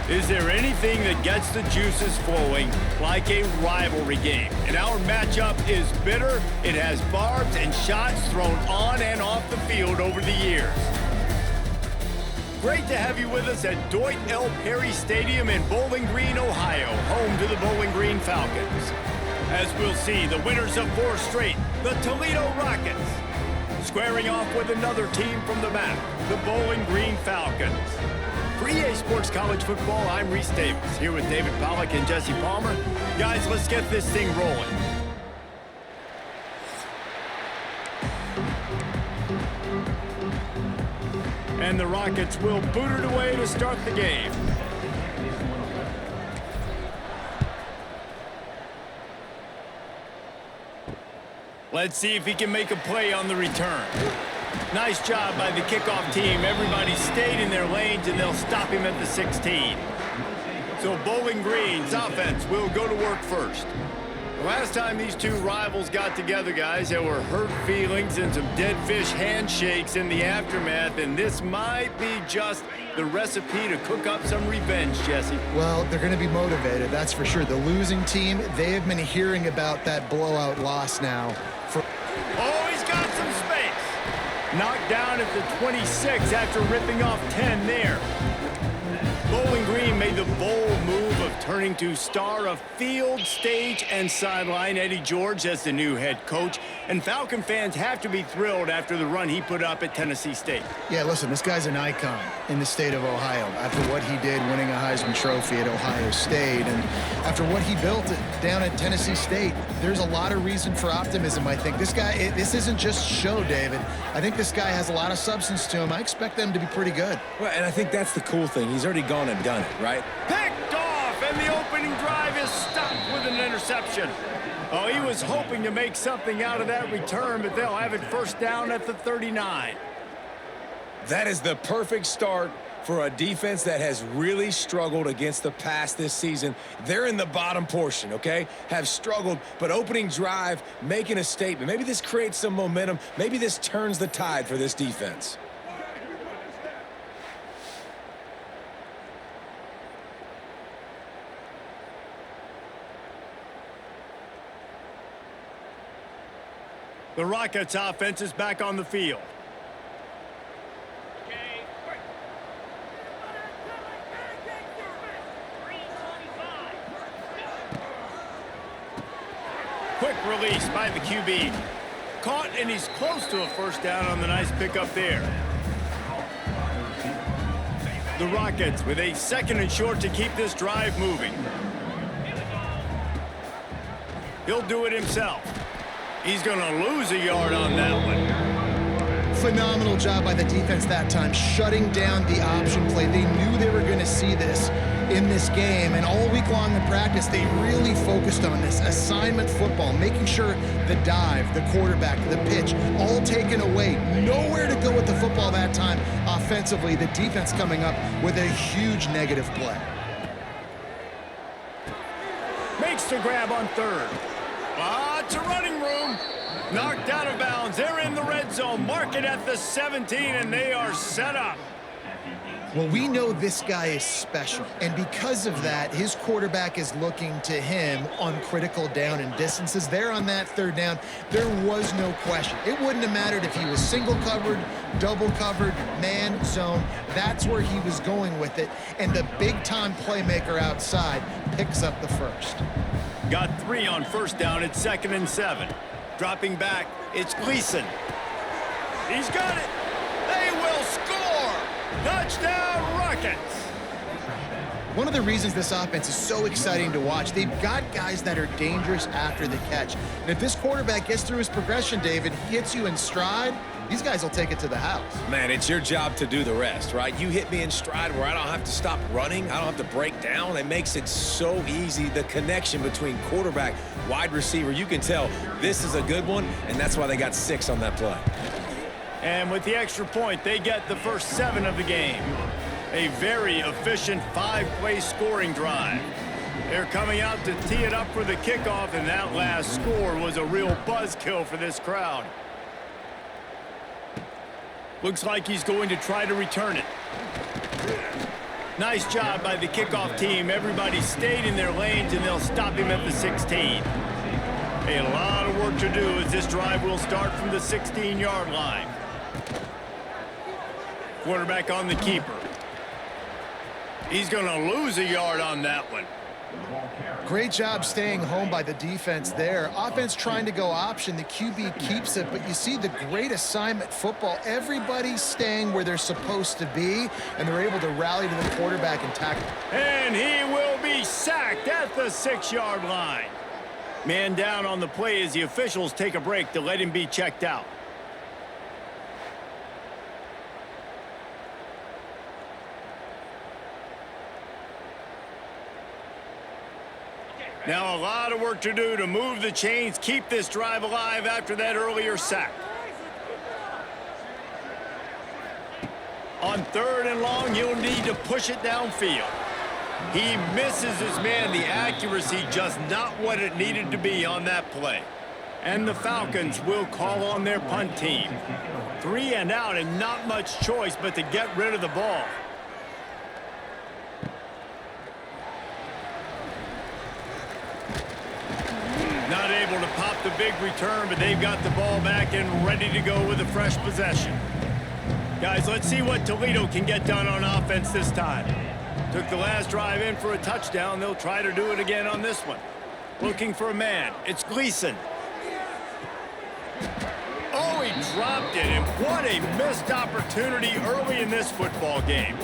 Is there anything that gets the juices flowing like a rivalry game? And our matchup is bitter. It has barbs and shots thrown on and off the field over the years. Great to have you with us at Dwight L. Perry Stadium in Bowling Green, Ohio, home to the Bowling Green Falcons. As we'll see, the winners of 4 straight, the Toledo Rockets, squaring off with another team from the map, the Bowling Green Falcons. For EA Sports College Football, I'm Reese Davis, here with David Pollack and Jesse Palmer. Guys, let's get this thing rolling. And the Rockets will boot it away to start the game. Let's see if he can make a play on the return. Nice job by the kickoff team. Everybody stayed in their lanes, and they'll stop him at the 16. So Bowling Green's offense will go to work first. Last time these two rivals got together, guys, there were hurt feelings and some dead fish handshakes in the aftermath, and this might be just the recipe to cook up some revenge, Jesse. Well, they're going to be motivated, that's for sure. The losing team, they have been hearing about that blowout loss now. Oh, he's got some space. Knocked down at the 26 after ripping off 10 there. Bowling Green made the bold move of turning to star of field, stage, and sideline Eddie George as the new head coach. And Falcon fans have to be thrilled after the run he put up at Tennessee State. Yeah, listen, this guy's an icon in the state of Ohio after what he did winning a Heisman Trophy at Ohio State. And after what he built down at Tennessee State, there's a lot of reason for optimism, I think. This guy, this isn't just show, David. I think this guy has a lot of substance to him. I expect them to be pretty good. Well, and I think that's the cool thing. He's already gone and done it, right? Picked off, and the opening drive is stopped with an interception. Oh, he was hoping to make something out of that return, but they'll have it first down at the 39. That is the perfect start for a defense that has really struggled against the pass this season. They're in the bottom portion, okay? Have struggled, but opening drive, making a statement. Maybe this creates some momentum. Maybe this turns the tide for this defense. The Rockets offense is back on the field. Quick release by the QB. Caught, and he's close to a first down on the nice pickup there. The Rockets with a 2nd and short to keep this drive moving. He'll do it himself. He's going to lose a yard on that one. Phenomenal job by the defense that time, shutting down the option play. They knew they were going to see this in this game, and all week long in practice, they really focused on this assignment football, making sure the dive, the quarterback, the pitch, all taken away. Nowhere to go with the football that time offensively. The defense coming up with a huge negative play. Makes the grab on 3rd. Lots of running room. Knocked out of bounds. They're in the red zone. Mark it at the 17, and they are set up. Well, we know this guy is special, and because of that, his quarterback is looking to him on critical down and distances. There on that 3rd down, there was no question. It wouldn't have mattered if he was single covered, double covered, man, zone. That's where he was going with it, and the big-time playmaker outside picks up the 1st. Got 3 on first down at 2nd and 7. Dropping back, it's Gleason. He's got it. They will score. Touchdown, Rockets. One of the reasons this offense is so exciting to watch, they've got guys that are dangerous after the catch. And if this quarterback gets through his progression, David, hits you in stride, these guys will take it to the house. Man, it's your job to do the rest, right? You hit me in stride where I don't have to stop running. I don't have to break down. It makes it so easy. The connection between quarterback, wide receiver, you can tell this is a good one, and that's why they got 6 on that play. And with the extra point, they get the first 7 of the game. A very efficient 5-play scoring drive. They're coming out to tee it up for the kickoff, and that last score was a real buzzkill for this crowd. Looks like he's going to try to return it. Nice job by the kickoff team. Everybody stayed in their lanes, and they'll stop him at the 16. A lot of work to do as this drive will start from the 16-yard line. Quarterback on the keeper. He's going to lose a yard on that one. Great job staying home by the defense there. Offense trying to go option. The QB keeps it, but you see the great assignment football. Everybody's staying where they're supposed to be, and they're able to rally to the quarterback and tackle. And he will be sacked at the 6-yard line. Man down on the play as the officials take a break to let him be checked out. Now a lot of work to do to move the chains, keep this drive alive after that earlier sack. On 3rd and long, you'll need to push it downfield. He misses his man. The accuracy just not what it needed to be on that play. And the Falcons will call on their punt team. 3 and out and not much choice but to get rid of the ball. Not able to pop the big return, but they've got the ball back and ready to go with a fresh possession. Guys, let's see what Toledo can get done on offense this time. Took the last drive in for a touchdown. They'll try to do it again on this one. Looking for a man. It's Gleason. Oh, he dropped it, and what a missed opportunity early in this football game.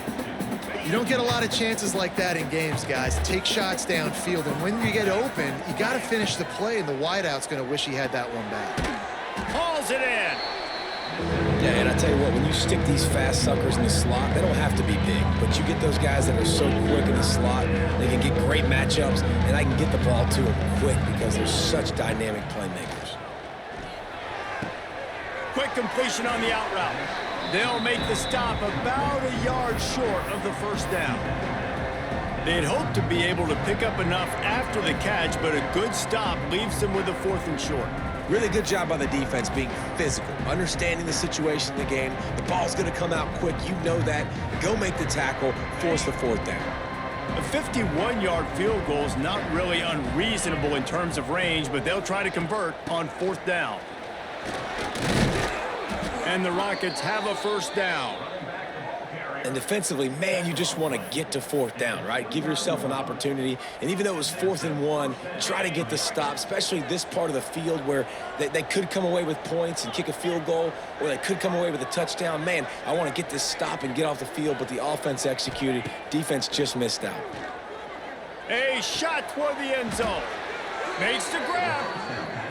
You don't get a lot of chances like that in games, guys. Take shots downfield, and when you get open, you got to finish the play, and the wideout's going to wish he had that one back. Hauls it in. Yeah, and I tell you what, when you stick these fast suckers in the slot, they don't have to be big, but you get those guys that are so quick in the slot, they can get great matchups, and I can get the ball to them quick because they're such dynamic playmakers. Quick completion on the out route. They'll make the stop about a yard short of the first down. They'd hope to be able to pick up enough after the catch, but a good stop leaves them with a 4th and short. Really good job by the defense being physical, understanding the situation in the game. The ball's going to come out quick. You know that. Go make the tackle, force the 4th down. A 51-yard field goal is not really unreasonable in terms of range, but they'll try to convert on 4th down. And the Rockets have a first down. And defensively, man, you just want to get to 4th down, right? Give yourself an opportunity. And even though it was 4th and 1, try to get the stop, especially this part of the field where they could come away with points and kick a field goal, or they could come away with a touchdown. Man, I want to get this stop and get off the field, but the offense executed. Defense just missed out. A shot toward the end zone. Makes the grab.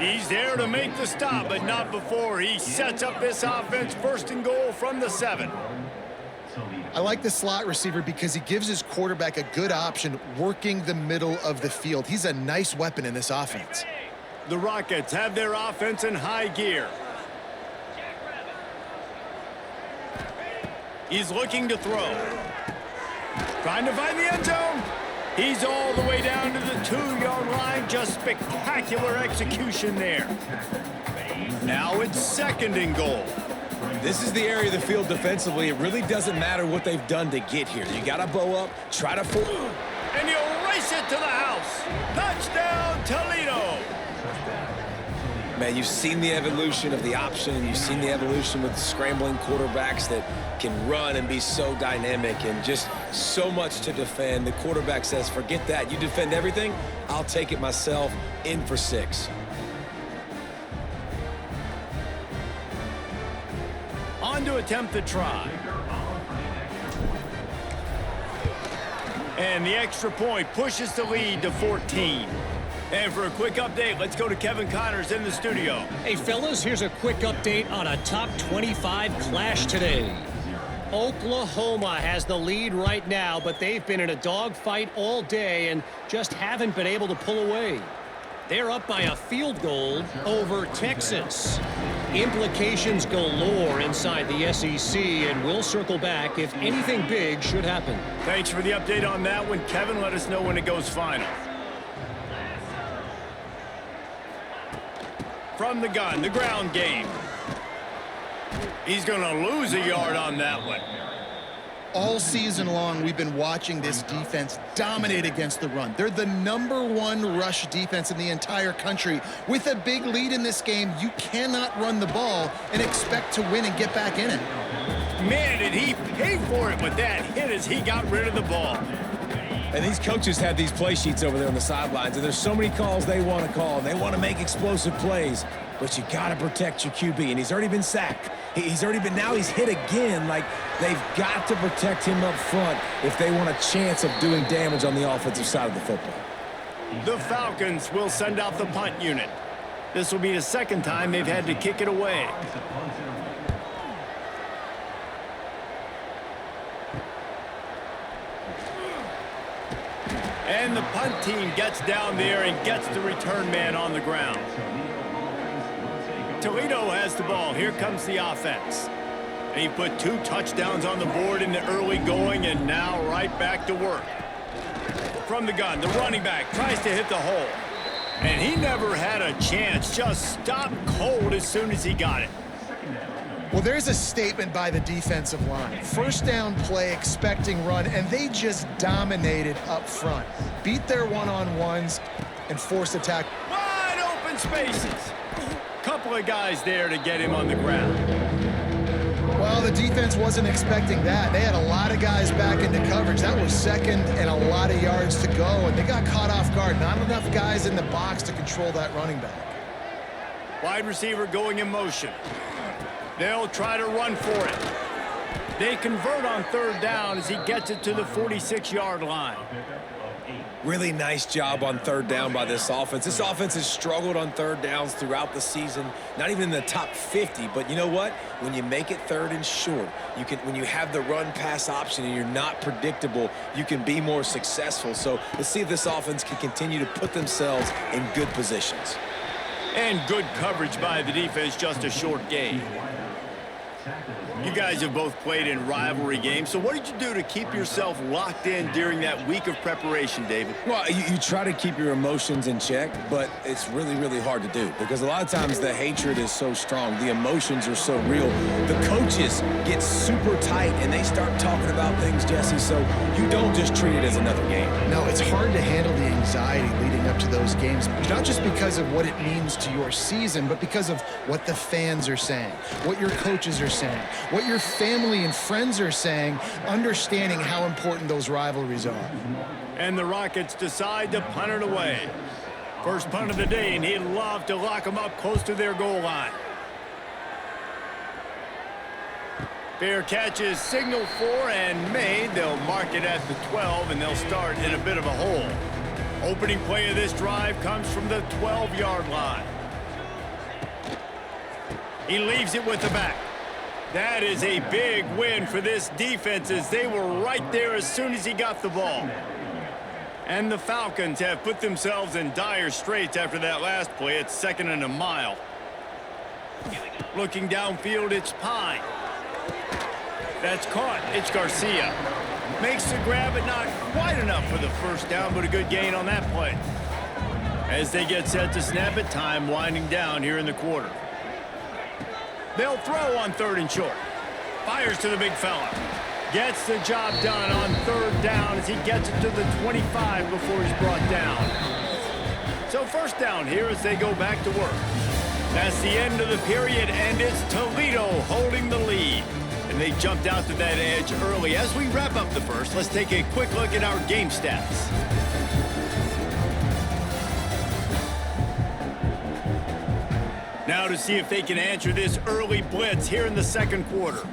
He's there to make the stop, but not before he sets up this offense 1st and goal from the 7. I like the slot receiver because he gives his quarterback a good option working the middle of the field. He's a nice weapon in this offense. The Rockets have their offense in high gear. He's looking to throw. Trying to find the end zone. He's all the way down to the 2-yard line. Just spectacular execution there. Now it's 2nd and goal. This is the area of the field defensively. It really doesn't matter what they've done to get here. You got to bow up, try to force. And he'll race it to the house. Touchdown, Toledo. Man, you've seen the evolution of the option, and you've seen the evolution with the scrambling quarterbacks that can run and be so dynamic and just so much to defend. The quarterback says, forget that. You defend everything, I'll take it myself. In for 6. On to attempt the try. And the extra point pushes the lead to 14. And for a quick update, let's go to Kevin Connors in the studio. Hey, fellas, here's a quick update on a top 25 clash today. Oklahoma has the lead right now, but they've been in a dogfight all day and just haven't been able to pull away. They're up by a field goal over Texas. Implications galore inside the SEC, and we'll circle back if anything big should happen. Thanks for the update on that one, Kevin. Let us know when it goes final. From the gun, the ground game. He's going to lose a yard on that one. All season long, we've been watching this defense dominate against the run. They're the #1 rush defense in the entire country. With a big lead in this game, you cannot run the ball and expect to win and get back in it. Man, did he pay for it with that hit as he got rid of the ball. And these coaches have these play sheets over there on the sidelines, and there's so many calls they want to call. They want to make explosive plays, but you got to protect your QB, and he's already been sacked. Now he's hit again. Like, they've got to protect him up front if they want a chance of doing damage on the offensive side of the football. The Falcons will send out the punt unit. This will be the second time they've had to kick it away. And the punt team gets down there and gets the return man on the ground. Toledo has the ball. Here comes the offense. And he put 2 touchdowns on the board in the early going, and now right back to work. From the gun, the running back tries to hit the hole. And he never had a chance. Just stopped cold as soon as he got it. Well, there's a statement by the defensive line. First down play, expecting run, and they just dominated up front. Beat their one-on-ones and forced a tackle. Wide open spaces. Couple of guys there to get him on the ground. Well, the defense wasn't expecting that. They had a lot of guys back into coverage. That was second and a lot of yards to go, and they got caught off guard. Not enough guys in the box to control that running back. Wide receiver going in motion. They'll try to run for it. They convert on third down as he gets it to the 46-yard line. Really nice job on third down by this offense. This offense has struggled on third downs throughout the season, not even in the top 50. But you know what? When you make it third and short, when you have the run-pass option and you're not predictable, you can be more successful. So let's see if this offense can continue to put themselves in good positions. And good coverage by the defense, just a short gain. You guys have both played in rivalry games, so what did you do to keep yourself locked in during that week of preparation, David? Well, you try to keep your emotions in check, but it's really, really hard to do because a lot of times the hatred is so strong. The emotions are so real. The coaches get super tight, and they start talking about things, Jesse, so you don't just treat it as another game. No, it's hard to handle the anxiety leading up to those games, not just because of what it means to your season, but because of what the fans are saying, what your coaches are saying, what your family and friends are saying, understanding how important those rivalries are. And the Rockets decide to punt it away. First punt of the day, and he'd love to lock them up close to their goal line. Fair catch is signaled for and made. They'll mark it at the 12, and they'll start in a bit of a hole. Opening play of this drive comes from the 12-yard line. He leaves it with the back. That is a big win for this defense as they were right there as soon as he got the ball. And the Falcons have put themselves in dire straits after that last play. It's 2nd and a mile. Looking downfield, it's Pine. That's caught. It's Garcia. Makes the grab, but not quite enough for the first down, but a good gain on that play. As they get set to snap it, time winding down here in the quarter. They'll throw on 3rd and short. Fires to the big fella. Gets the job done on 3rd down as he gets it to the 25 before he's brought down. So first down here as they go back to work. That's the end of the period, and it's Toledo holding the lead. And they jumped out to that edge early. As we wrap up the first, let's take a quick look at our game stats. Now to see if they can answer this early blitz here in the second quarter.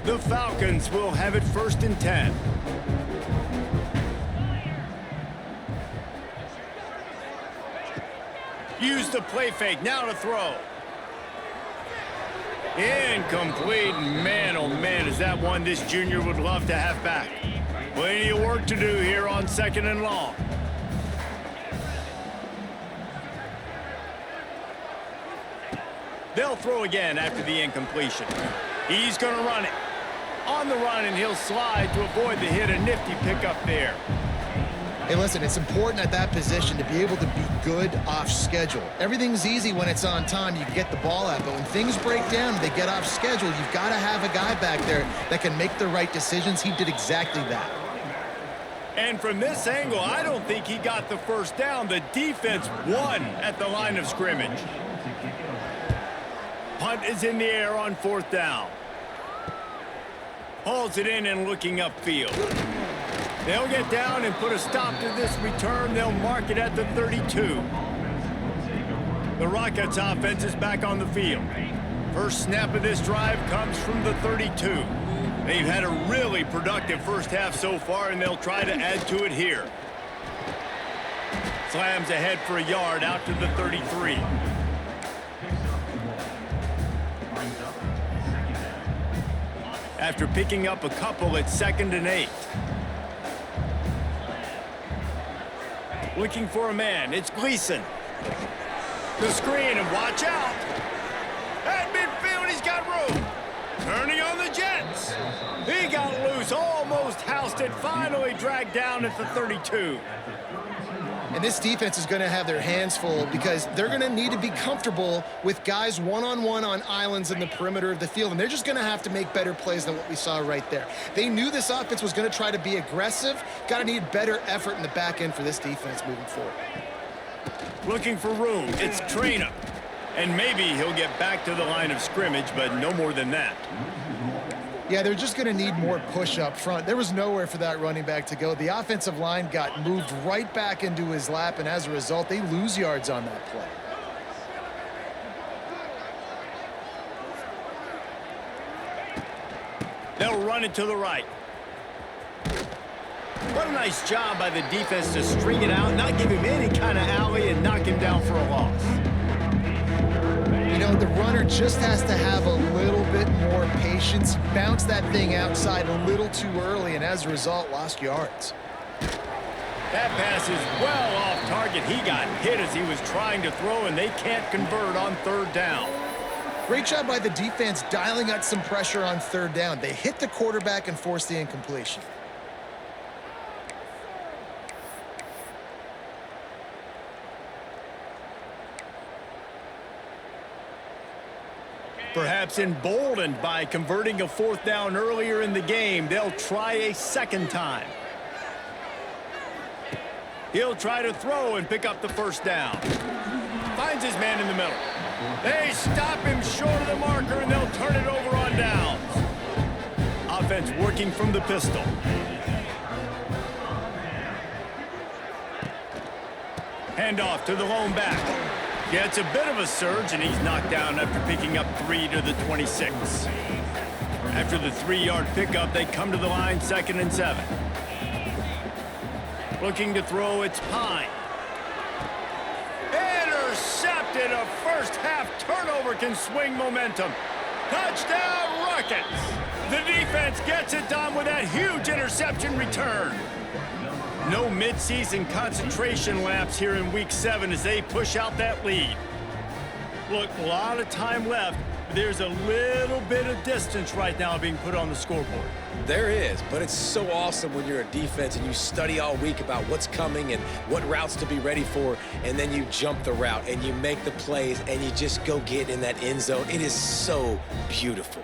The Falcons will have it 1st and 10. Use the play fake, now to throw. Incomplete. Man, oh man, is that one this junior would love to have back. Plenty of work to do here on 2nd and long. They'll throw again after the incompletion. He's going to run it. On the run, and he'll slide to avoid the hit. A nifty pickup there. Hey, listen, it's important at that position to be able to be good off schedule. Everything's easy when it's on time. You can get the ball out, but when things break down and they get off schedule, you've got to have a guy back there that can make the right decisions. He did exactly that. And from this angle, I don't think he got the first down. The defense won at the line of scrimmage. Punt is in the air on 4th down. Hauls it in and looking upfield. They'll get down and put a stop to this return. They'll mark it at the 32. The Rockets offense is back on the field. First snap of this drive comes from the 32. They've had a really productive first half so far, and they'll try to add to it here. Slams ahead for a yard out to the 33. After picking up a couple, it's 2nd and 8. Looking for a man. It's Gleason. The screen, and watch out. At midfield, he's got room. Turning on the Jets. He got loose, almost housed it, finally dragged down at the 32. And this defense is going to have their hands full because they're going to need to be comfortable with guys one-on-one on islands in the perimeter of the field, and they're just going to have to make better plays than what we saw right there. They knew this offense was going to try to be aggressive. Got to need better effort in the back end for this defense moving forward. Looking for room. It's Traina. And maybe he'll get back to the line of scrimmage, but no more than that. Yeah, they're just going to need more push up front. There was nowhere for that running back to go. The offensive line got moved right back into his lap, and as a result, they lose yards on that play. They'll run it to the right. What a nice job by the defense to string it out, not give him any kind of alley, and knock him down for a loss. You know, the runner just has to have a little bit more patience, bounce that thing outside a little too early, and as a result, lost yards. That pass is well off target. He got hit as he was trying to throw, and they can't convert on 3rd down. Great job by the defense dialing out some pressure on 3rd down. They hit the quarterback and forced the incompletion. Perhaps emboldened by converting a 4th down earlier in the game, they'll try a 2nd time. He'll try to throw and pick up the 1st down. Finds his man in the middle. They stop him short of the marker, and they'll turn it over on downs. Offense working from the pistol. Handoff to the lone back. Yeah, it's a bit of a surge, and he's knocked down after picking up 3 to the 26. After the 3-yard pickup, they come to the line 2nd and 7. Looking to throw, it's Pine. Intercepted. A first-half turnover can swing momentum. Touchdown, Rockets. The defense gets it done with that huge interception return. No midseason concentration laps here in Week 7 as they push out that lead. Look, a lot of time left. But there's a little bit of distance right now being put on the scoreboard. There is, but it's so awesome when you're a defense and you study all week about what's coming and what routes to be ready for, and then you jump the route and you make the plays and you just go get in that end zone. It is so beautiful.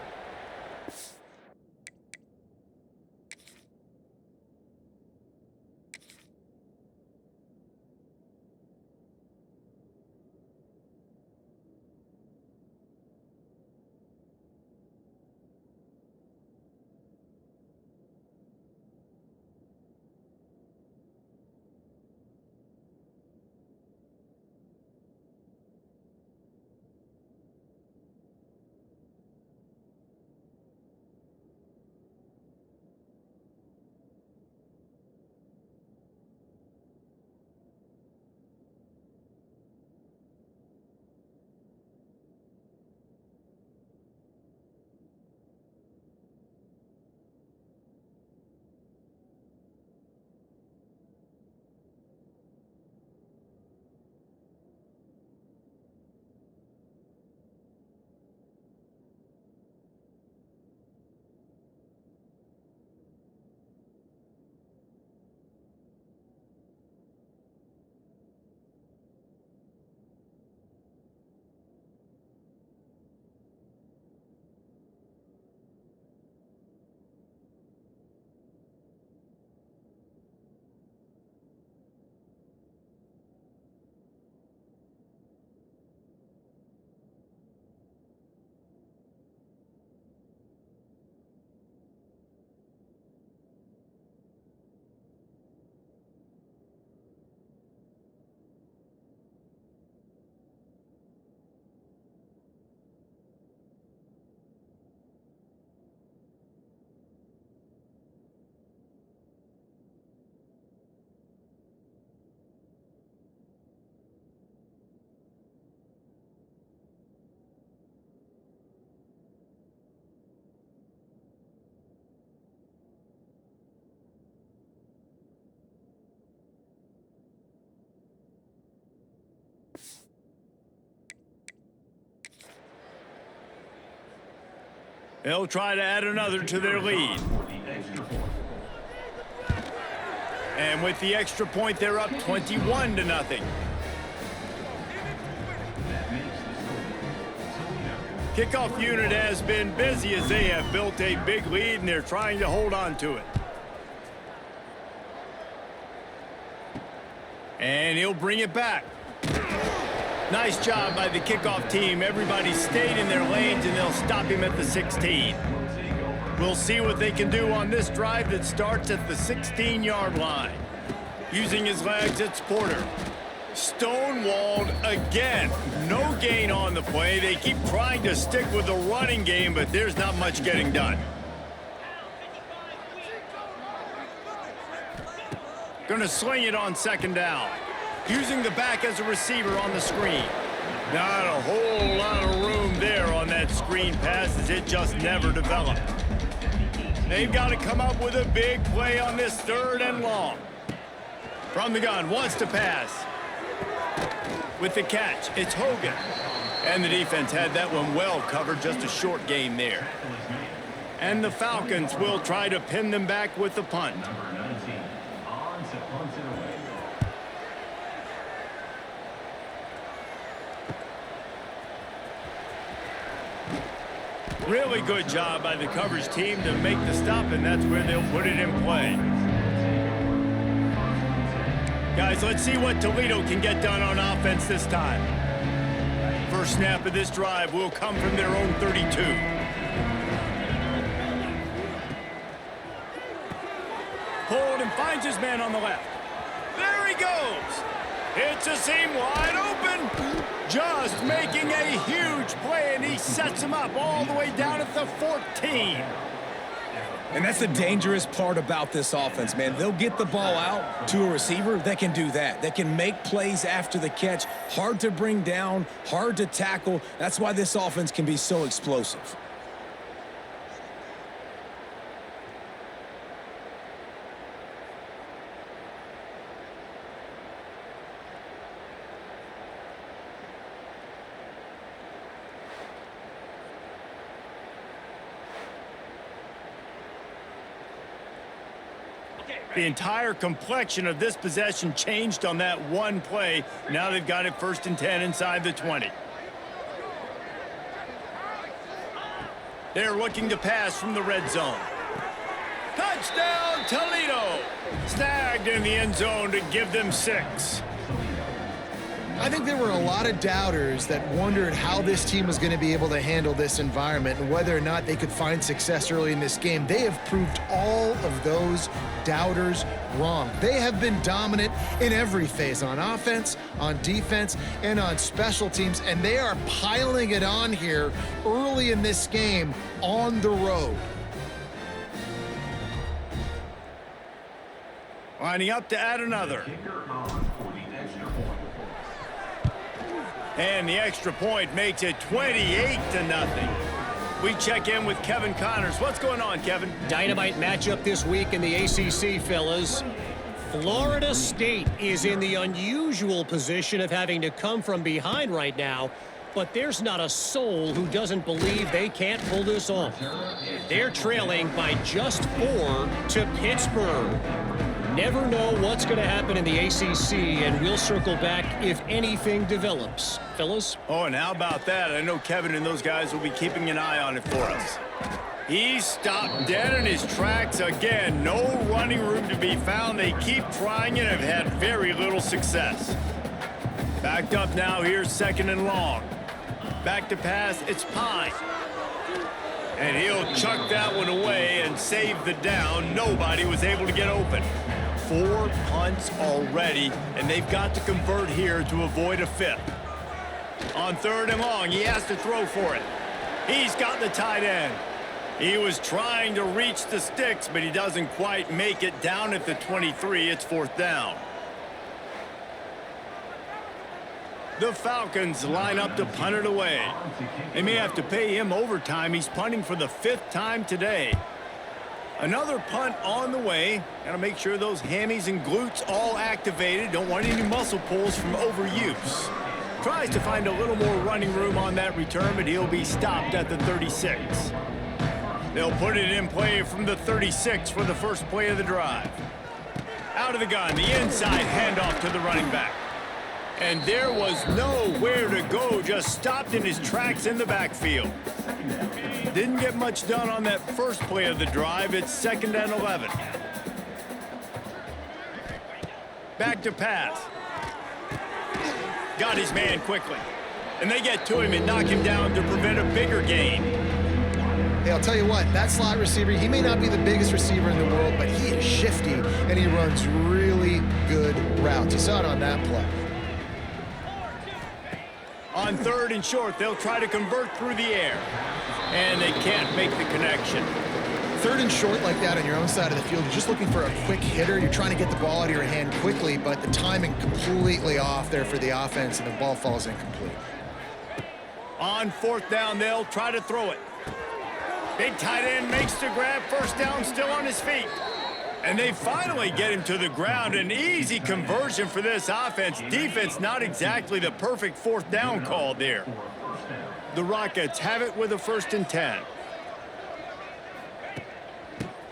They'll try to add another to their lead. And with the extra point, they're up 21-0. Kickoff unit has been busy as they have built a big lead, and they're trying to hold on to it. And he'll bring it back. Nice job by the kickoff team. Everybody stayed in their lanes, and they'll stop him at the 16. We'll see what they can do on this drive that starts at the 16-yard line. Using his legs, it's Porter. Stonewalled again. No gain on the play. They keep trying to stick with the running game, but there's not much getting done. Going to sling it on second down. Using the back as a receiver on the screen. Not a whole lot of room there on that screen pass as it just never developed. They've got to come up with a big play on this 3rd and long. From the gun, wants to pass. With the catch, it's Hogan. And the defense had that one well covered, just a short gain there. And the Falcons will try to pin them back with the punt. Really good job by the coverage team to make the stop, and that's where they'll put it in play. Guys, let's see what Toledo can get done on offense this time. First snap of this drive will come from their own 32. Pulled and finds his man on the left. There he goes. It's a seam wide open. Just making a huge play, and he sets him up all the way down at the 14. And that's the dangerous part about this offense, man. They'll get the ball out to a receiver that can do that. That can make plays after the catch. Hard to bring down, hard to tackle. That's why this offense can be so explosive. The entire complexion of this possession changed on that one play. Now they've got it 1st and 10 inside the 20. They're looking to pass from the red zone. Touchdown, Toledo! Snagged in the end zone to give them 6. I think there were a lot of doubters that wondered how this team was going to be able to handle this environment and whether or not they could find success early in this game. They have proved all of those doubters wrong. They have been dominant in every phase, on offense, on defense, and on special teams, and they are piling it on here early in this game on the road. Lining up to add another. And the extra point makes it 28-0. We check in with Kevin Connors. What's going on, Kevin? Dynamite matchup this week in the ACC, fellas. Florida State is in the unusual position of having to come from behind right now, but there's not a soul who doesn't believe they can't pull this off. They're trailing by just 4 to Pittsburgh. Never know what's going to happen in the ACC, and we'll circle back if anything develops. Fellas? Oh, and how about that? I know Kevin and those guys will be keeping an eye on it for us. He stopped dead in his tracks again. No running room to be found. They keep trying and have had very little success. Backed up now. Here's 2nd and long. Back to pass. It's Pine. And he'll chuck that one away and save the down. Nobody was able to get open. 4 punts already, and they've got to convert here to avoid a 5th. On 3rd and long, he has to throw for it. He's got the tight end. He was trying to reach the sticks, but he doesn't quite make it down at the 23. It's 4th down. The Falcons line up to punt it away. They may have to pay him overtime. He's punting for the 5th time today. Another punt on the way. Got to make sure those hammies and glutes all activated. Don't want any muscle pulls from overuse. Tries to find a little more running room on that return, but he'll be stopped at the 36. They'll put it in play from the 36 for the first play of the drive. Out of the gun, the inside handoff to the running back. And there was nowhere to go, just stopped in his tracks in the backfield. Didn't get much done on that first play of the drive. It's 2nd and 11. Back to pass. Got his man quickly. And they get to him and knock him down to prevent a bigger gain. Hey, I'll tell you what, that slot receiver, he may not be the biggest receiver in the world, but he is shifty, and he runs really good routes. You saw it on that play. On 3rd and short, they'll try to convert through the air. And they can't make the connection. 3rd and short like that on your own side of the field, you're just looking for a quick hitter. You're trying to get the ball out of your hand quickly, but the timing completely off there for the offense, and the ball falls incomplete. On 4th down, they'll try to throw it. Big tight end makes the grab, 1st down, still on his feet. And they finally get him to the ground. An easy conversion for this offense. Defense not exactly the perfect 4th down call there. The Rockets have it with a 1st and 10.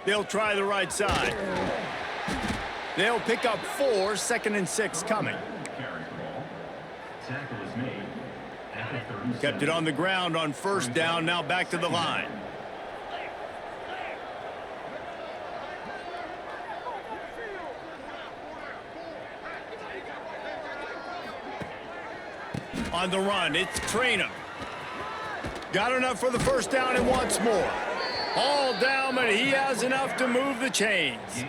They'll try the right side. They'll pick up 4, 2nd and 6 coming. Kept it on the ground on 1st down, now back to the line. On the run, it's Traynham. Got enough for the 1st down and wants more. All down, but he has enough to move the chains.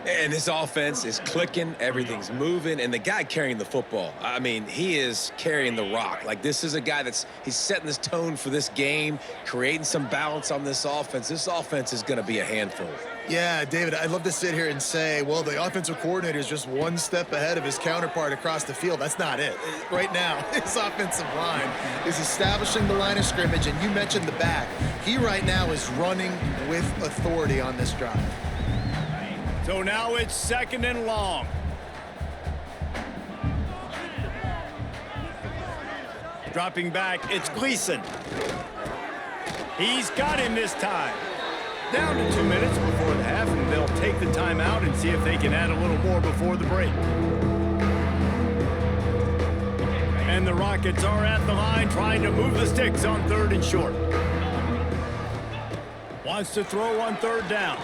And this offense is clicking, everything's moving, and the guy carrying the football, I mean, he is carrying the rock. Like, this is a guy he's setting this tone for this game, creating some balance on this offense. This offense is going to be a handful. Yeah, David, I'd love to sit here and say, well, the offensive coordinator is just one step ahead of his counterpart across the field. That's not it. Right now, his offensive line is establishing the line of scrimmage, and you mentioned the back. He right now is running with authority on this drive. So now it's 2nd and long. Dropping back, it's Gleason. He's got him this time. Down to 2 minutes before the half, and they'll take the timeout and see if they can add a little more before the break. And the Rockets are at the line trying to move the sticks on 3rd and short. Wants to throw on 3rd down.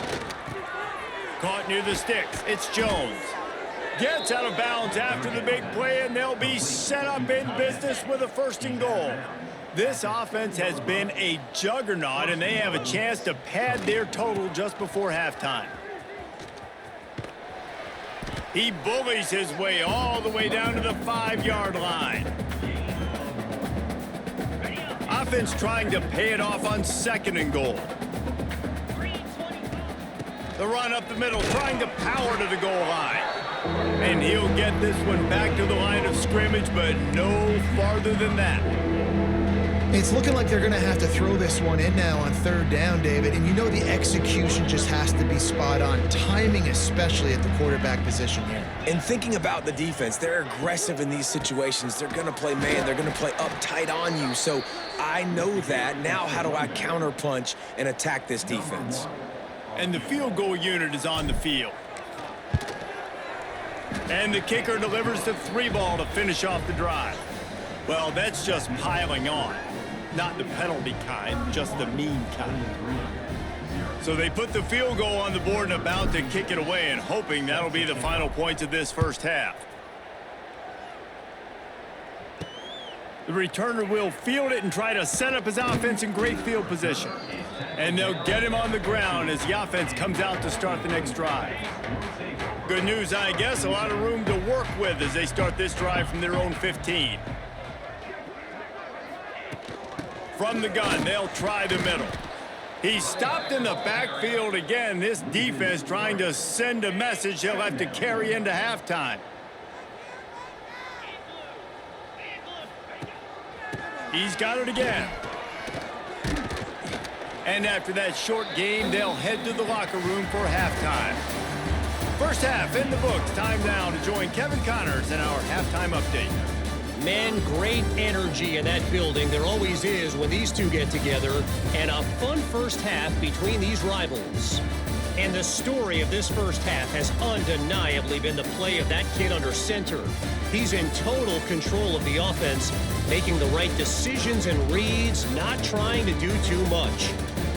Caught near the sticks. It's Jones. Gets out of bounds after the big play, and they'll be set up in business with a 1st and goal. This offense has been a juggernaut, and they have a chance to pad their total just before halftime. He bullies his way all the way down to the 5-yard line. Offense trying to pay it off on 2nd and goal. The run up the middle, trying to power to the goal line. And he'll get this one back to the line of scrimmage, but no farther than that. It's looking like they're going to have to throw this one in now on 3rd down, David. And you know the execution just has to be spot on. Timing, especially at the quarterback position here. And thinking about the defense, they're aggressive in these situations. They're going to play man. They're going to play up tight on you. So I know that. Now how do I counterpunch and attack this defense? And the field goal unit is on the field. And the kicker delivers the 3-ball to finish off the drive. Well, that's just piling on. Not the penalty kind, just the mean kind. So they put the field goal on the board and about to kick it away, and hoping that'll be the final points of this 1st half. The returner will field it and try to set up his offense in great field position. And they'll get him on the ground as the offense comes out to start the next drive. Good news, I guess, a lot of room to work with as they start this drive from their own 15. From the gun, they'll try the middle. He's stopped in the backfield again. This defense trying to send a message he'll have to carry into halftime. He's got it again. And after that short game, they'll head to the locker room for halftime. First half in the books. Time now to join Kevin Connors in our halftime update. Man, great energy in that building. There always is when these two get together. And a fun first half between these rivals. And the story of this first half has undeniably been the play of that kid under center. He's in total control of the offense, making the right decisions and reads, not trying to do too much.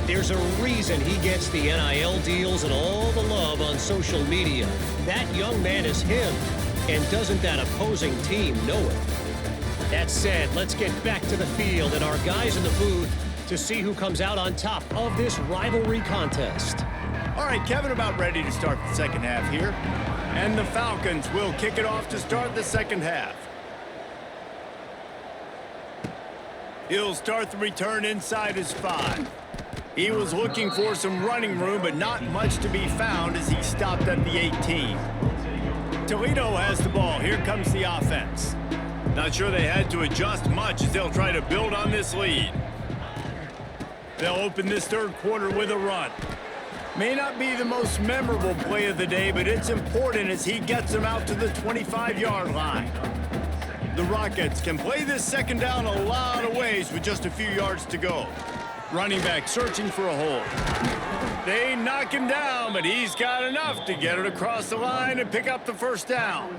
There's a reason he gets the NIL deals and all the love on social media. That young man is him, and doesn't that opposing team know it? That said, let's get back to the field and our guys in the booth to see who comes out on top of this rivalry contest. All right, Kevin, about ready to start the second half here. And the Falcons will kick it off to start the second half. He'll start the return inside his 5. He was looking for some running room, but not much to be found as he stopped at the 18. Toledo has the ball. Here comes the offense. Not sure they had to adjust much as they'll try to build on this lead. They'll open this third quarter with a run. May not be the most memorable play of the day, but it's important as he gets them out to the 25-yard line. The Rockets can play this second down a lot of ways with just a few yards to go. Running back searching for a hole. They knock him down, but he's got enough to get it across the line and pick up the first down.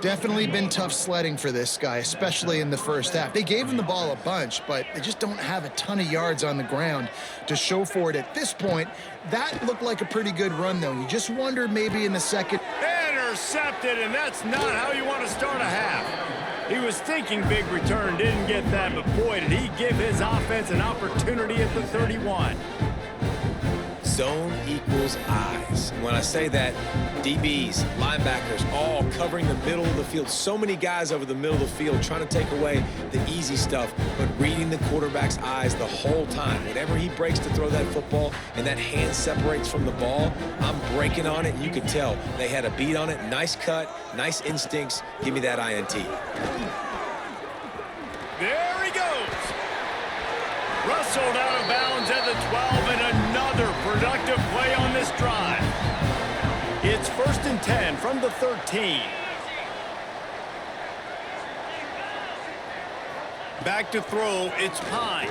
Definitely been tough sledding for this guy, especially in the first half. They gave him the ball a bunch, but they just don't have a ton of yards on the ground to show for it at this point. That looked like a pretty good run, though. You just wonder maybe in the second. Intercepted, and that's not how you want to start a half. He was thinking big return, didn't get that, but boy, did he give his offense an opportunity at the 31. Zone equals eyes. When I say that, DBs, linebackers, all covering the middle of the field. So many guys over the middle of the field trying to take away the easy stuff, but reading the quarterback's eyes the whole time. Whenever he breaks to throw that football and that hand separates from the ball, I'm breaking on it, and you could tell they had a beat on it. Nice cut, nice instincts. Give me that INT. There he goes. Rustled out of bounds at the 12, and another productive play on this drive. It's 1st and 10 from the 13. Back to throw, it's Pine.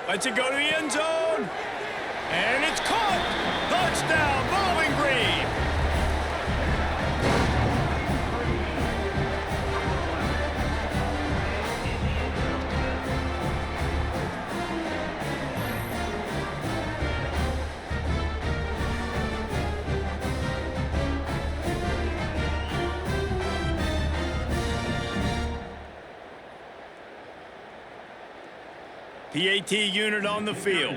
Lets it go to the end zone. And it's caught. Touchdown, Bowling Green. PAT unit on the field.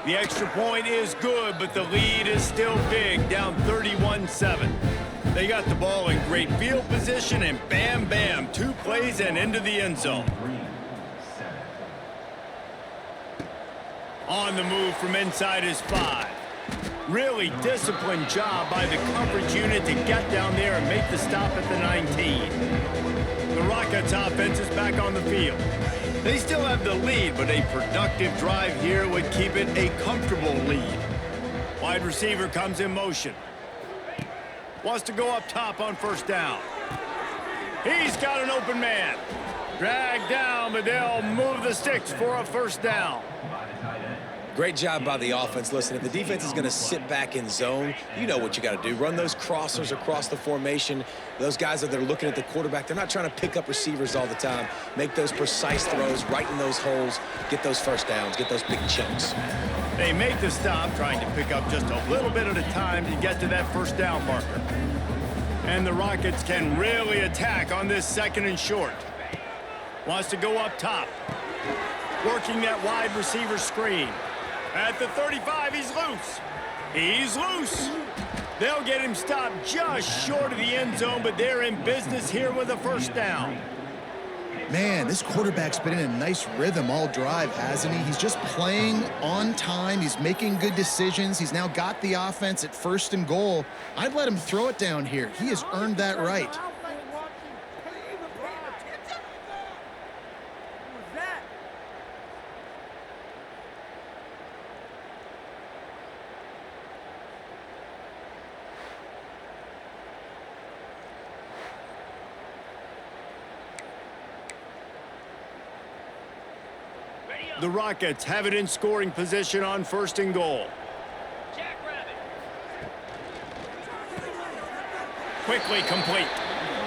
The extra point is good, but the lead is still big, down 31-7. They got the ball in great field position, and bam, bam, 2 plays and into the end zone. On the move from inside his 5. Really disciplined job by the coverage unit to get down there and make the stop at the 19. The Rockets offense is back on the field. They still have the lead, but a productive drive here would keep it a comfortable lead. Wide receiver comes in motion. Wants to go up top on first down. He's got an open man. Dragged down, but they'll move the sticks for a first down. Great job by the offense. Listen, if the defense is going to sit back in zone, you know what you got to do. Run those crossers across the formation. Those guys that are looking at the quarterback, they're not trying to pick up receivers all the time. Make those precise throws, right in those holes, get those first downs, get those big chunks. They make the stop, trying to pick up just a little bit at a time to get to that first down marker. And the Rockets can really attack on this 2nd and short. Wants to go up top. Working that wide receiver screen. At the 35, he's loose. He's loose. They'll get him stopped just short of the end zone, but they're in business here with a first down. Man, this quarterback's been in a nice rhythm all drive, hasn't he? He's just playing on time. He's making good decisions. He's now got the offense at 1st and goal. I'd let him throw it down here. He has earned that right. The Rockets have it in scoring position on 1st and goal. Quickly complete.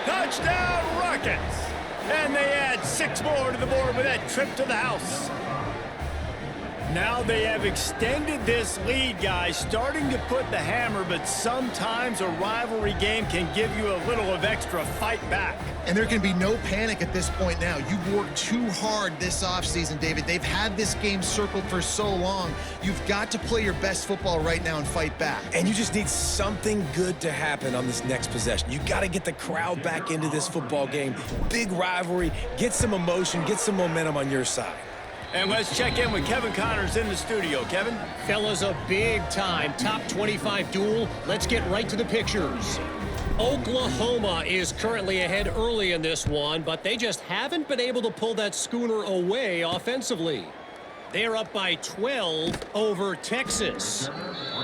Touchdown, Rockets! And they add 6 more to the board with that trip to the house. Now they have extended this lead, guys, starting to put the hammer, but sometimes a rivalry game can give you a little of extra fight back. And there can be no panic at this point now. You've worked too hard this offseason, David. They've had this game circled for so long. You've got to play your best football right now and fight back. And you just need something good to happen on this next possession. You got to get the crowd back into this football game. Big rivalry. Get some emotion. Get some momentum on your side. And let's check in with Kevin Connors in the studio. Kevin? Fellas, a big-time top 25 duel. Let's get right to the pictures. Oklahoma is currently ahead early in this one, but they just haven't been able to pull that schooner away offensively. They're up by 12 over Texas.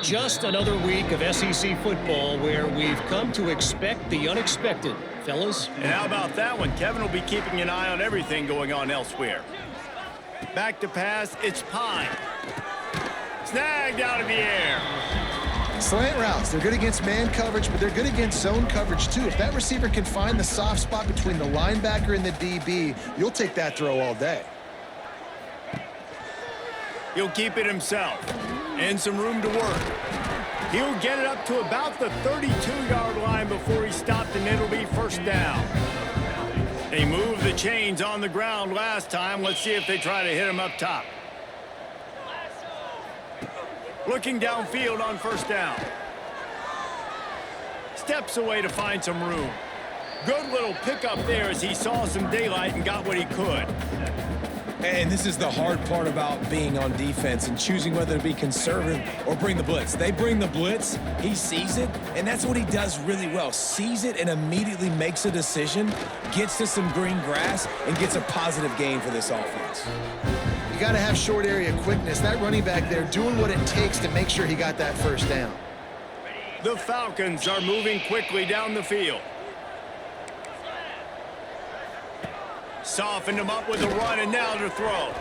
Just another week of SEC football where we've come to expect the unexpected, fellas. And how about that one? Kevin will be keeping an eye on everything going on elsewhere. Back to pass, it's Pine. Snagged out of the air. Slant routes, they're good against man coverage, but they're good against zone coverage too. If that receiver can find the soft spot between the linebacker and the DB, you'll take that throw all day. He'll keep it himself. And some room to work. He'll get it up to about the 32-yard line before he stopped, and it'll be 1st down. They moved the chains on the ground last time. Let's see if they try to hit him up top. Looking downfield on 1st down. Steps away to find some room. Good little pickup there as he saw some daylight and got what he could. And this is the hard part about being on defense and choosing whether to be conservative or bring the blitz. They bring the blitz, he sees it, and that's what he does really well. Sees it and immediately makes a decision, gets to some green grass, and gets a positive gain for this offense. You got to have short area quickness. That running back there doing what it takes to make sure he got that 1st down. The Falcons are moving quickly down the field. Softened him up with a run, and now to throw.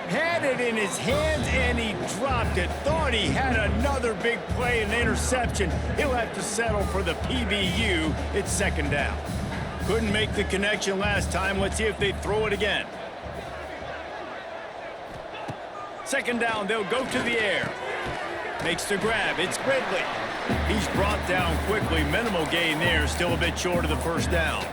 Had it in his hands, and he dropped it. Thought he had another big play, an interception. He'll have to settle for the PBU. It's 2nd down. Couldn't make the connection last time. Let's see if they throw it again. 2nd down, they'll go to the air. Makes the grab. It's Ridley. He's brought down quickly. Minimal gain there. Still a bit short of the 1st down.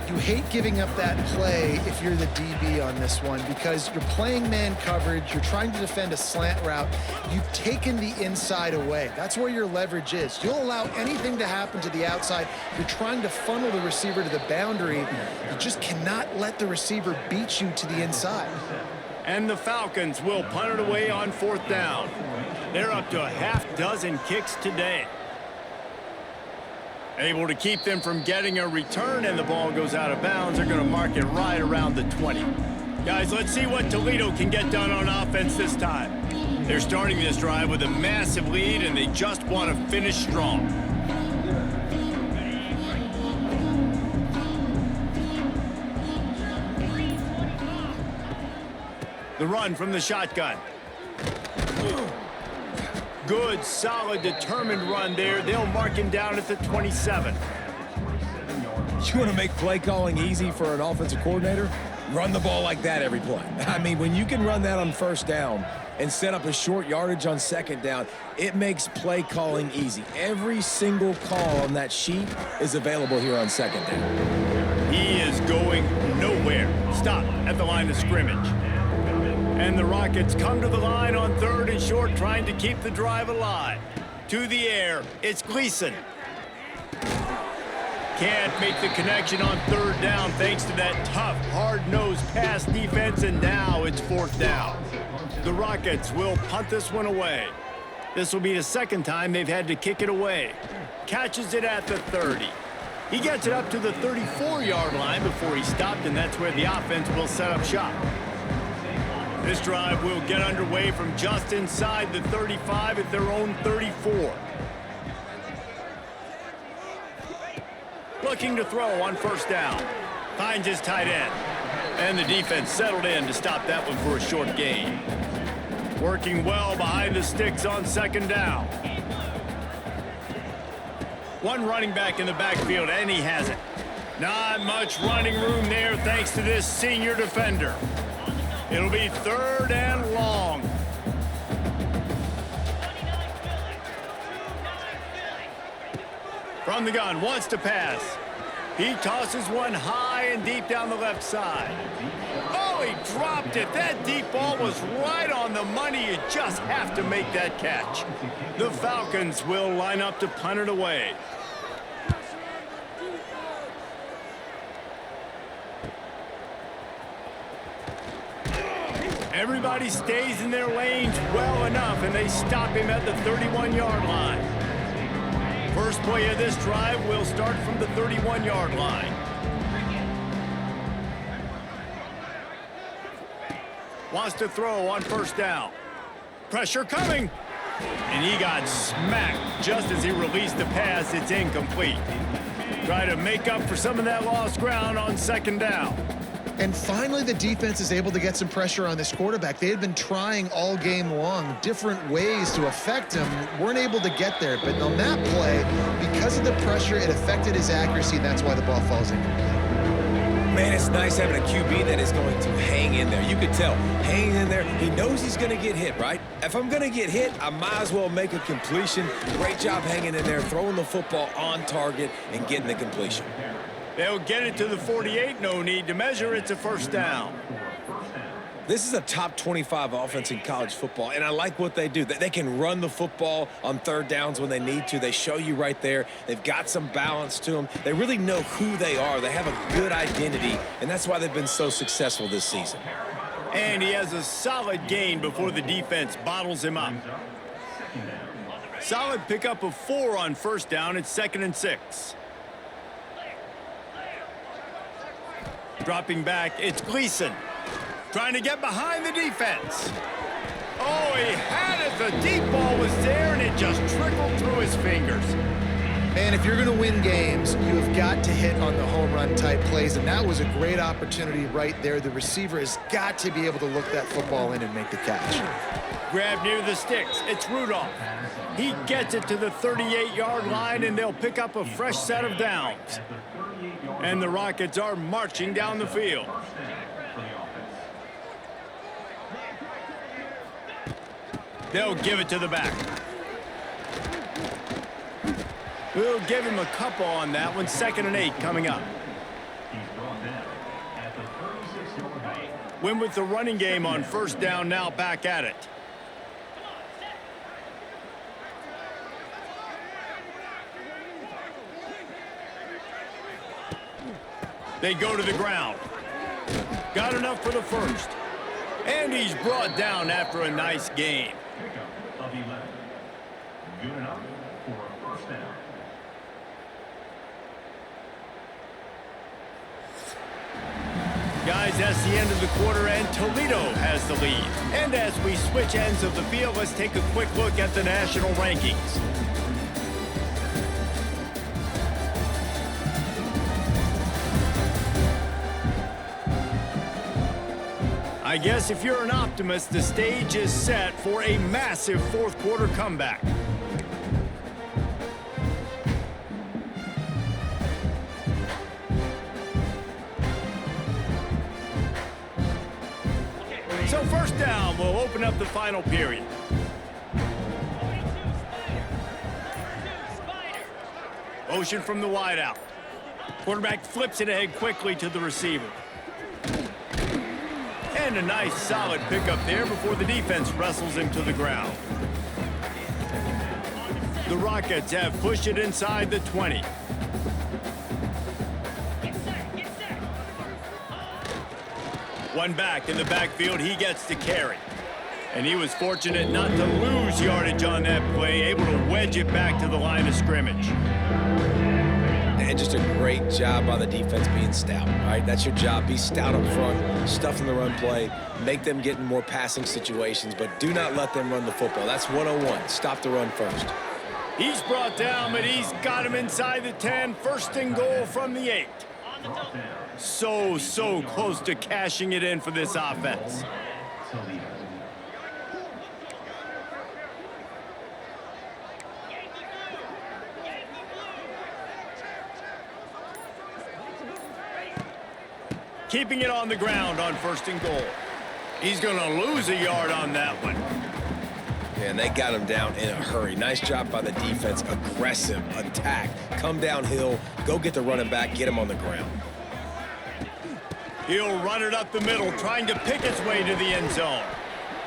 You hate giving up that play if you're the DB on this one because you're playing man coverage, you're trying to defend a slant route, you've taken the inside away. That's where your leverage is. You'll allow anything to happen to the outside. You're trying to funnel the receiver to the boundary. You just cannot let the receiver beat you to the inside. And the Falcons will punt it away on 4th down. They're up to a half-dozen kicks today. Able to keep them from getting a return, and the ball goes out of bounds. They're going to mark it right around the 20. Guys, let's see what Toledo can get done on offense this time. They're starting this drive with a massive lead, and they just want to finish strong. The run from the shotgun. Good, solid, determined run there. They'll mark him down at the 27. You want to make play calling easy for an offensive coordinator? Run the ball like that every play. I mean, when you can run that on 1st down and set up a short yardage on 2nd down, it makes play calling easy. Every single call on that sheet is available here on 2nd down. He is going nowhere. Stop at the line of scrimmage. And the Rockets come to the line on 3rd and short, trying to keep the drive alive. To the air, it's Gleason. Can't make the connection on 3rd down thanks to that tough, hard-nosed pass defense, and now it's 4th down. The Rockets will punt this one away. This will be the 2nd time they've had to kick it away. Catches it at the 30. He gets it up to the 34-yard line before he stopped, and that's where the offense will set up shop. This drive will get underway from just inside the 35 at their own 34. Looking to throw on 1st down. Finds his tight end. And the defense settled in to stop that one for a short gain. Working well behind the sticks on second down. One running back in the backfield, and he has it. Not much running room there thanks to this senior defender. It'll be 3rd and long. From the gun, wants to pass. He tosses one high and deep down the left side. Oh, he dropped it. That deep ball was right on the money. You just have to make that catch. The Falcons will line up to punt it away. Everybody stays in their lanes well enough, and they stop him at the 31-yard line. First play of this drive will start from the 31-yard line. Wants to throw on first down. Pressure coming. And he got smacked just as he released the pass. It's incomplete. Try to make up for some of that lost ground on second down. And finally, the defense is able to get some pressure on this quarterback. They had been trying all game long different ways to affect him. Weren't able to get there. But on that play, because of the pressure, it affected his accuracy, and that's why the ball falls incomplete. Man, it's nice having a QB that is going to hang in there. You could tell, hanging in there, he knows he's going to get hit, right? If I'm going to get hit, I might as well make a completion. Great job hanging in there, throwing the football on target and getting the completion. They'll get it to the 48. No need to measure. It's a first down. This is a top 25 offense in college football, and I like what they do. They can run the football on third downs when they need to. They show you right there. They've got some balance to them. They really know who they are. They have a good identity, and that's why they've been so successful this season. And he has a solid gain before the defense bottles him up. Solid pickup of 4 on first down. It's 2nd and 6. Dropping back, it's Gleason. Trying to get behind the defense. Oh, he had it. The deep ball was there, and it just trickled through his fingers. Man, if you're going to win games, you have got to hit on the home run type plays, and that was a great opportunity right there. The receiver has got to be able to look that football in and make the catch. Grab near the sticks. It's Rudolph. He gets it to the 38-yard line, and they'll pick up a fresh set of downs. And the Rockets are marching down the field. They'll give it to the back. We'll give him a couple on that one. 2nd and 8 coming up. Win with the running game on first down, now back at it. They go to the ground. Got enough for the first. And he's brought down after a nice gain. Good enough for a first down. Guys, that's the end of the quarter, and Toledo has the lead. And as we switch ends of the field, let's take a quick look at the national rankings. I guess if you're an optimist, the stage is set for a massive fourth quarter comeback. So first down will open up the final period. Motion from the wideout. Quarterback flips it ahead quickly to the receiver. And a nice solid pickup there before the defense wrestles him to the ground. The Rockets have pushed it inside the 20. One back in the backfield, he gets to carry. And he was fortunate not to lose yardage on that play, able to wedge it back to the line of scrimmage. And just a great job by the defense being stout, right? That's your job. Be stout up front, stuff in the run play, make them get in more passing situations, but do not let them run the football. That's 101. Stop the run first. He's brought down, but he's got him inside the 10. 1st and goal from the 8. So close to cashing it in for this offense. Keeping it on the ground on 1st and goal. He's going to lose a yard on that one. And they got him down in a hurry. Nice job by the defense. Aggressive attack. Come downhill. Go get the running back. Get him on the ground. He'll run it up the middle, trying to pick its way to the end zone.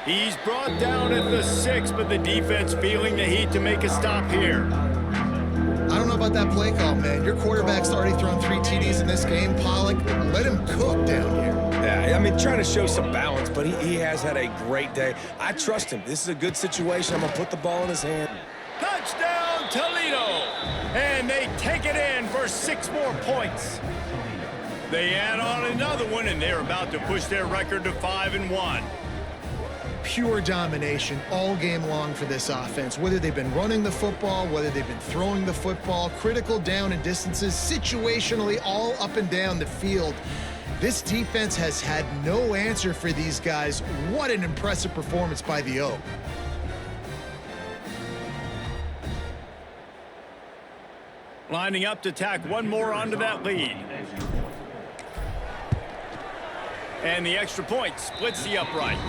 He's brought down at the 6, but the defense feeling the heat to make a stop here. I don't know about that play call, man. Your quarterback's already thrown 3 TDs in this game. Pollock, let him cook down here. Yeah, I mean, trying to show some balance, but he has had a great day. I trust him. This is a good situation. I'm going to put the ball in his hand. Touchdown, Toledo! And they take it in for 6 more points. They add on another one, and they're about to push their record to 5-1. Pure domination all game long for this offense. Whether they've been running the football, whether they've been throwing the football, critical down and distances, situationally all up and down the field. This defense has had no answer for these guys. What an impressive performance by the O. Lining up to tack one more onto that lead. And the extra point splits the uprights.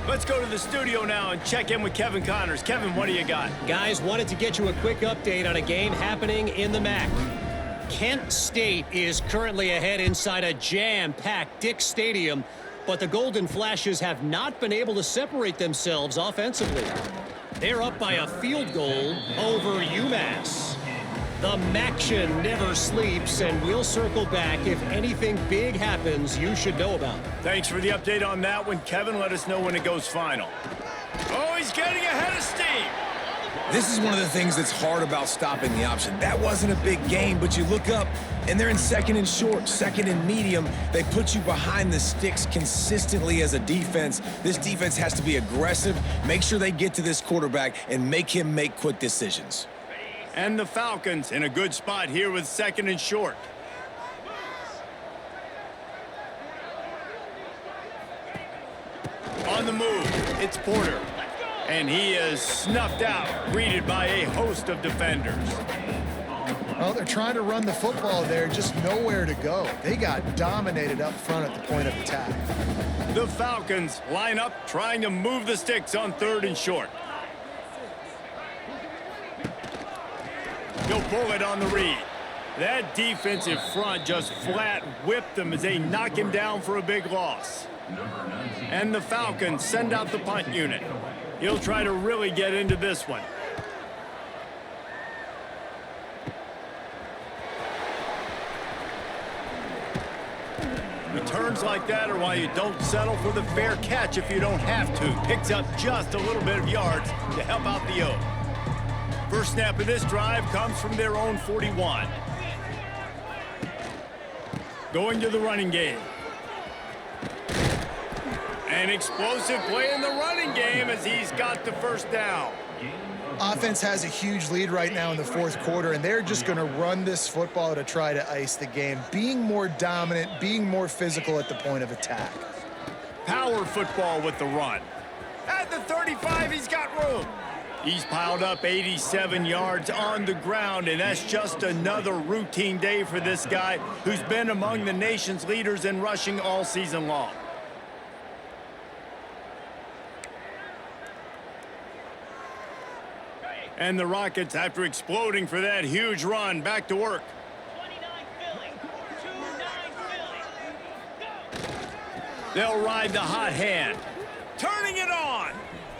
Let's go to the studio now and check in with Kevin Connors. Kevin, what do you got? Guys, wanted to get you a quick update on a game happening in the MAC. Kent State is currently ahead inside a jam-packed Dick Stadium, but the Golden Flashes have not been able to separate themselves offensively. They're up by a field goal over UMass. The MACtion never sleeps, and we'll circle back if anything big happens you should know about. Thanks for the update on that one, Kevin. Let us know when it goes final. Oh, he's getting ahead of steam. This is one of the things that's hard about stopping the option. That wasn't a big gain, but you look up, and they're in 2nd and short, 2nd and medium. They put you behind the sticks consistently as a defense. This defense has to be aggressive, make sure they get to this quarterback, and make him make quick decisions. And the Falcons in a good spot here with 2nd and short. On the move, it's Porter. And he is snuffed out, greeted by a host of defenders. Well, they're trying to run the football there, just nowhere to go. They got dominated up front at the point of attack. The Falcons line up, trying to move the sticks on 3rd and short. He'll pull it on the read. That defensive front just flat whipped them as they knock him down for a big loss. And the Falcons send out the punt unit. He'll try to really get into this one. Returns like that are why you don't settle for the fair catch if you don't have to. Picks up just a little bit of yards to help out the O. First snap of this drive comes from their own 41. Going to the running game. An explosive play in the running game as he's got the first down. Offense has a huge lead right now in the 4th quarter, and they're just going to run this football to try to ice the game, being more dominant, being more physical at the point of attack. Power football with the run. At the 35, he's got room. He's piled up 87 yards on the ground, and that's just another routine day for this guy who's been among the nation's leaders in rushing all season long. And the Rockets, after exploding for that huge run, back to work. 29 Philly. They'll ride the hot hand. Turning it on.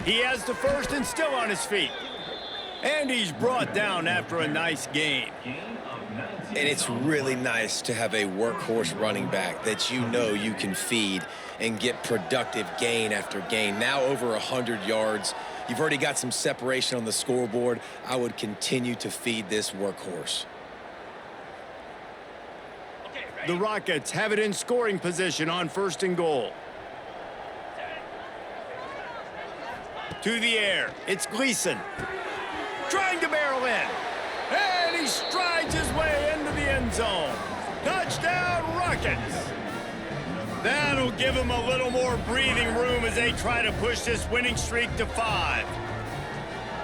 He has the first and still on his feet. And he's brought down after a nice gain. And it's really nice to have a workhorse running back that you know you can feed and get productive gain after gain. Now over 100 yards. You've already got some separation on the scoreboard. I would continue to feed this workhorse. The Rockets have it in scoring position on 1st and goal. To the air, it's Gleason. Trying to barrel in. And he strides his way into the end zone. Touchdown! That'll give them a little more breathing room as they try to push this winning streak to 5.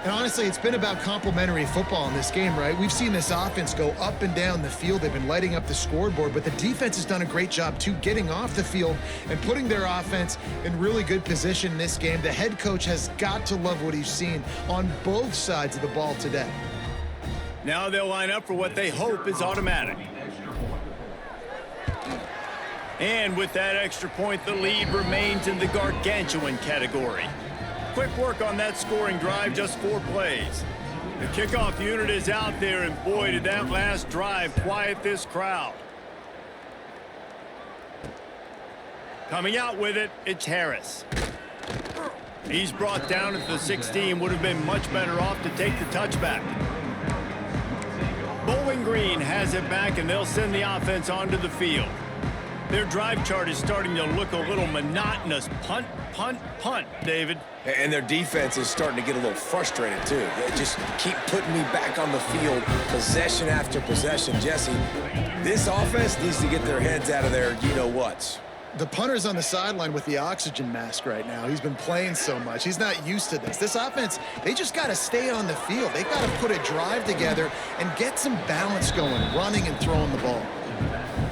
And honestly, it's been about complementary football in this game, right? We've seen this offense go up and down the field. They've been lighting up the scoreboard, but the defense has done a great job, too, getting off the field and putting their offense in really good position in this game. The head coach has got to love what he's seen on both sides of the ball today. Now they'll line up for what they hope is automatic. And with that extra point, the lead remains in the gargantuan category. Quick work on that scoring drive, just 4 plays. The kickoff unit is out there, and boy, did that last drive quiet this crowd. Coming out with it, it's Harris. He's brought down at the 16, would have been much better off to take the touchback. Bowling Green has it back, and they'll send the offense onto the field. Their drive chart is starting to look a little monotonous. Punt, punt, punt, David. And their defense is starting to get a little frustrated, too. They just keep putting me back on the field, possession after possession. Jesse, this offense needs to get their heads out of their you-know-whats. The punter's on the sideline with the oxygen mask right now. He's been playing so much. He's not used to this. This offense, they just got to stay on the field. They've got to put a drive together and get some balance going, running and throwing the ball.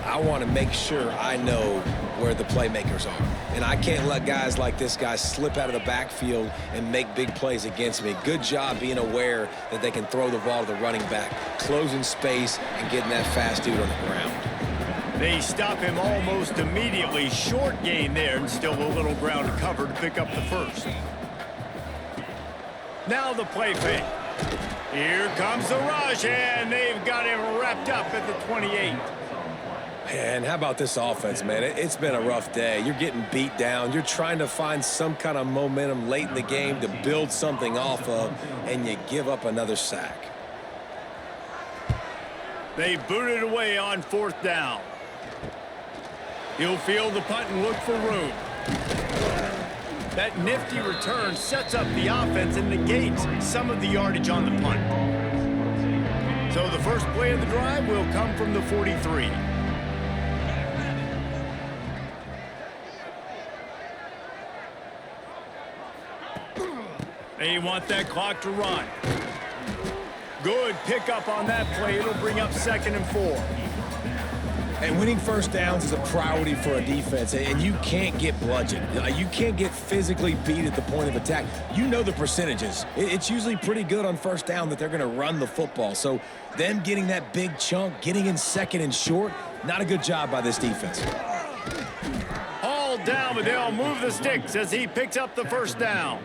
I want to make sure I know where the playmakers are. And I can't let guys like this guy slip out of the backfield and make big plays against me. Good job being aware that they can throw the ball to the running back, closing space and getting that fast dude on the ground. They stop him almost immediately. Short gain there, and still a little ground to cover to pick up the first. Now the play fake. Here comes the rush, and they've got him wrapped up at the 28. And how about this offense, man? It's been a rough day. You're getting beat down. You're trying to find some kind of momentum late in the game to build something off of, and you give up another sack. They boot it away on 4th down. He'll field the punt and look for room. That nifty return sets up the offense and negates some of the yardage on the punt. So the first play of the drive will come from the 43. They want that clock to run. Good pickup on that play. It'll bring up 2nd and 4. And winning first downs is a priority for a defense, and you can't get bludgeoned. You can't get physically beat at the point of attack. You know the percentages. It's usually pretty good on first down that they're going to run the football. So them getting that big chunk, getting in 2nd and short, not a good job by this defense. All down, but they'll move the sticks as he picks up the first down.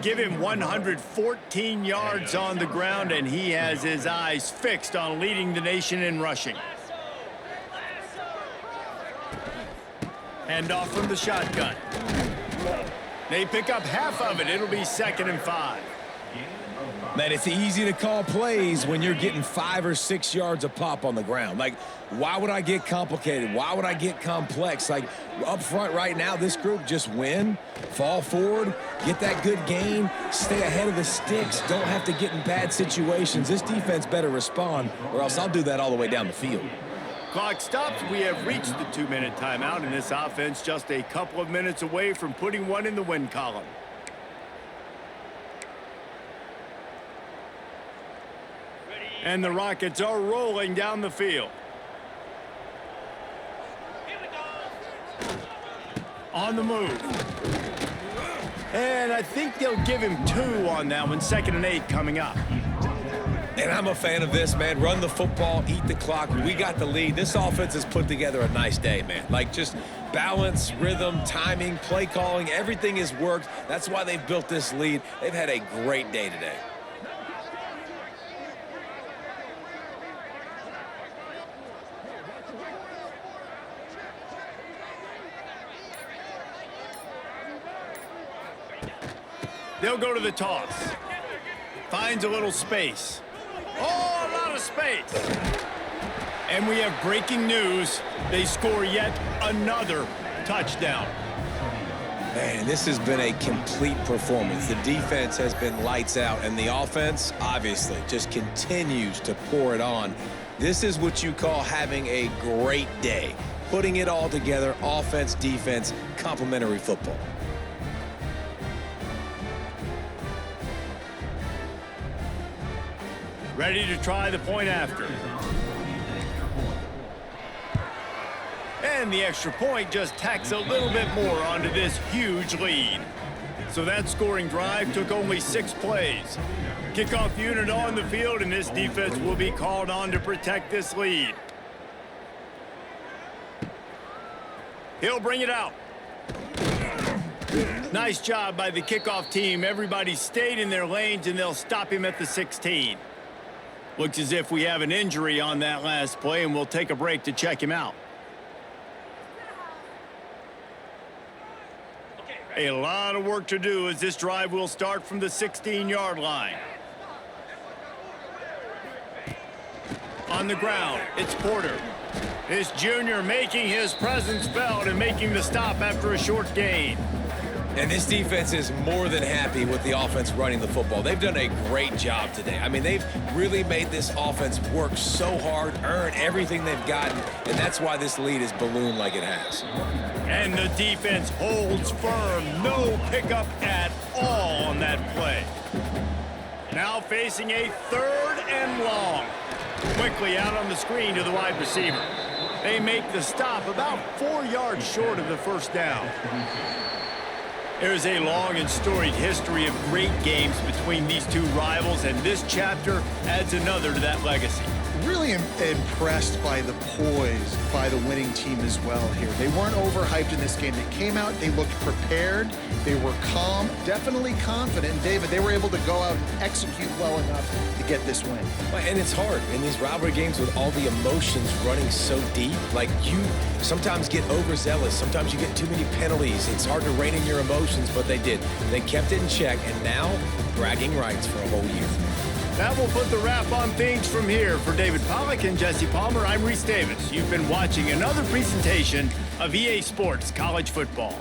Give him 114 yards on the ground, and he has his eyes fixed on leading the nation in rushing. Hand off from the shotgun. They pick up half of it. It'll be 2nd and 5. Man, it's easy to call plays when you're getting 5 or 6 yards a pop on the ground. Like, why would I get complicated? Why would I get complex? Like, up front right now, this group just win, fall forward, get that good gain, stay ahead of the sticks, don't have to get in bad situations. This defense better respond, or else I'll do that all the way down the field. Clock stops. We have reached the 2-minute timeout, and this offense just a couple of minutes away from putting one in the win column. And the Rockets are rolling down the field. On the move. And I think they'll give him 2 on that one. 2nd and 8 coming up. And I'm a fan of this, man. Run the football, eat the clock. We got the lead. This offense has put together a nice day, man. Like, just balance, rhythm, timing, play calling, everything has worked. That's why they've built this lead. They've had a great day today. They'll go to the toss. Finds a little space. Oh, a lot of space. And we have breaking news. They score yet another touchdown. Man, this has been a complete performance. The defense has been lights out, and the offense, obviously, just continues to pour it on. This is what you call having a great day. putting it all together, offense, defense, complementary football. Ready to try the point after. And the extra point just tacks a little bit more onto this huge lead. So that scoring drive took only 6 plays. Kickoff unit on the field, and this defense will be called on to protect this lead. He'll bring it out. Nice job by the kickoff team. Everybody stayed in their lanes, and they'll stop him at the 16. Looks as if we have an injury on that last play, and we'll take a break to check him out. A lot of work to do as this drive will start from the 16-yard line. On the ground, it's Porter. This junior making his presence felt and making the stop after a short gain. And this defense is more than happy with the offense running the football. They've done a great job today. I mean, they've really made this offense work so hard, earn everything they've gotten, and that's why this lead is ballooned like it has. And the defense holds firm. No pickup at all on that play. Now facing a 3rd and long. Quickly out on the screen to the wide receiver. They make the stop about 4 yards short of the first down. There's a long and storied history of great games between these two rivals, and this chapter adds another to that legacy. Really impressed by the poise by the winning team as well here. They weren't overhyped in this game. They came out, they looked prepared, they were calm, definitely confident. And David, they were able to go out and execute well enough to get this win. And it's hard in these rivalry games with all the emotions running so deep. Like, you sometimes get overzealous. Sometimes you get too many penalties. It's hard to rein in your emotions, but they did. They kept it in check, and now bragging rights for a whole year. That will put the wrap on things from here. For David Pollack and Jesse Palmer, I'm Reese Davis. You've been watching another presentation of EA Sports College Football.